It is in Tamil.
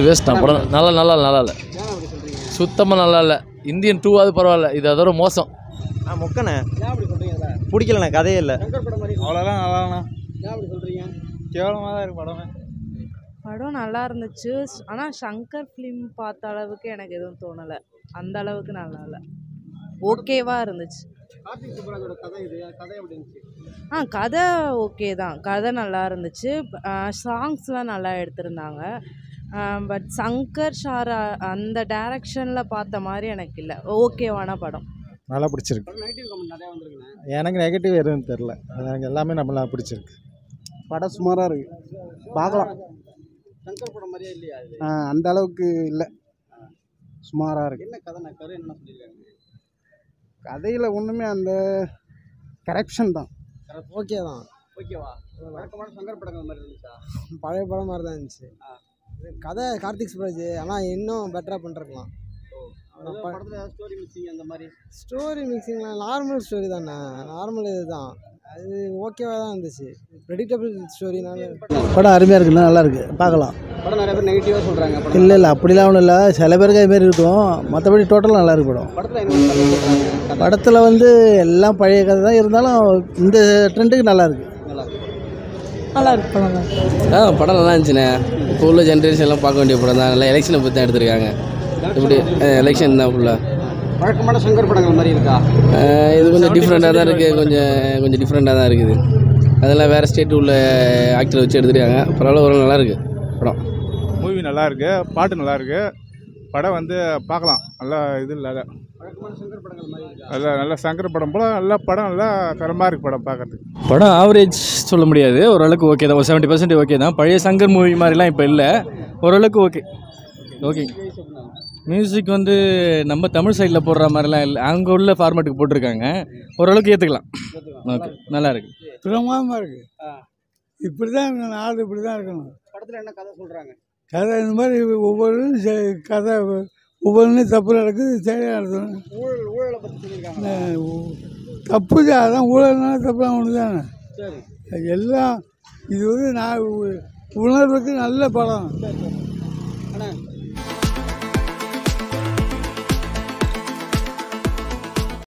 வேஸ்ட் தான் படம். நல்லா இல்லை, சுத்தமாக நல்லா இல்லை. இந்தியன் 2 பரவாயில்ல, இது அதோட மோசம். மொக்கண்ணே பிடிக்கலண்ணே, கதையே இல்லை. அவ்வளோதான் நல்லாண்ணா. கேவலமாக தான் இருக்கு படமே. படம் நல்லா இருந்துச்சு. ஆனால் சங்கர் ஃபிலிம் பார்த்த அளவுக்கு எனக்கு எதுவும் தோணலை. அந்த அளவுக்கு நல்லா இல்லை, ஓகேவா இருந்துச்சு. கதை ஓகே தான், கதை நல்லா இருந்துச்சு. சாங்ஸ்லாம் நல்லா எடுத்திருந்தாங்க. பட் சங்கர் ஷார் அந்த டைரக்ஷனில் பார்த்த மாதிரி எனக்கு இல்லை. ஓகேவான படம். நல்லா பிடிச்சிருக்கு. எனக்கு நெகட்டிவ் எதுவும் தெரில, எனக்கு எல்லாமே நம்மளா பிடிச்சிருக்கு. படம் சுமாராக இருக்குது, பார்க்கலாம். சங்கர் படம் மாதிரியே இல்லையா? அந்த அளவுக்கு இல்லை, சுமாராக இருக்குது. என்ன கதை என்ன சொல்லியிருக்காங்க? கதையில் ஒன்றுமே அந்த கரெக்ஷன் தான். ஓகே தான். ஓகேவா? வழக்கமான சங்கர் படங்கள் மாதிரி இருந்துச்சா? பழைய படம் மாதிரி தான் இருந்துச்சு. கதை கார்த்திக் சுப்ராஜ், ஆனால் இன்னும் பெட்டராக பண்ணிருக்கலாம். ஸ்டோரி மிக்சிங்லாம் நார்மல் ஸ்டோரி தானே, நார்மல் இது தான். அது ஓகேவாக தான் இருந்துச்சு, ப்ரெடிக்டபிள் ஸ்டோரினால. படம் அருமையாக இருக்குல்ல, நல்லா இருக்குது, பார்க்கலாம். படம் நிறைய பேர் நெகட்டிவாக சொல்கிறாங்க. இல்லை அப்படிலாம் ஒன்றும் இல்லை, சில பேருக்கு அதுமாரி இருக்கும். மற்றபடி டோட்டலாக நல்லா இருக்கு படம். படத்தில் எல்லாம் பழைய கதை தான் இருந்தாலும் இந்த ட்ரெண்டுக்கு நல்லா இருக்கு. நல்லா இருக்கு படம். படம் நல்லா இருந்துச்சுண்ணே. இப்போ உள்ள ஜென்ரேஷன்லாம் பார்க்க வேண்டிய படம் தான். நல்லா எலெக்ஷனை பற்றி தான் எடுத்திருக்காங்க. இப்படி எலெக்ஷன் தான் ஃபுல்லாக. வழக்கமான சங்கர் படங்கள் மாதிரி இருக்கா? இது கொஞ்சம் டிஃப்ரெண்ட்டாக தான் இருக்குது, கொஞ்சம் டிஃப்ரெண்ட்டாக தான் இருக்குது. அதெல்லாம் வேறு ஸ்டேட் உள்ள ஆக்டரை வச்சு எடுத்துருக்காங்க. பரவாயில்ல, ஒரு நல்லா இருக்குது படம். மூவி நல்லா இருக்கு, பாட்டு நல்லா இருக்கு. படம் பார்க்கலாம். நல்லா இது இல்லை, நல்ல சங்கர் படம் போல நல்ல படம், நல்லா தரமாக இருக்குது படம் பார்க்கறதுக்கு. படம் ஆவரேஜ் சொல்ல முடியாது, ஓரளவுக்கு ஓகே தான். ஒரு 70% ஓகே தான். பழைய சங்கர் மூவி மாதிரிலாம் இப்போ இல்லை, ஓரளவுக்கு ஓகே. மியூசிக் நம்ம தமிழ் சைடில் போடுற மாதிரிலாம் இல்லை, அங்கே உள்ள ஃபார்மேட்டுக்கு போட்டிருக்காங்க. ஓரளவுக்கு ஏற்றுக்கலாம். ஓகே, நல்லா இருக்கு. பிரமாதமாக இருக்குது. இப்படி தான் நாடு, இப்படி தான் இருக்கணும். படத்தில் என்ன கதை சொல்கிறாங்க? கதை இந்த மாதிரி ஒவ்வொரு கதை ஒவ்வொன்றும் தப்பு நடக்குது, சரியாக நடத்தணும். ஊழலை பற்றி சொல்லியிருக்காங்க. தப்பு தான், அதான் ஊழல்னால தப்புலாம் ஒன்று தானே. எல்லாம் இது நான் உணர்வுக்கு நல்ல படம். ஆனால்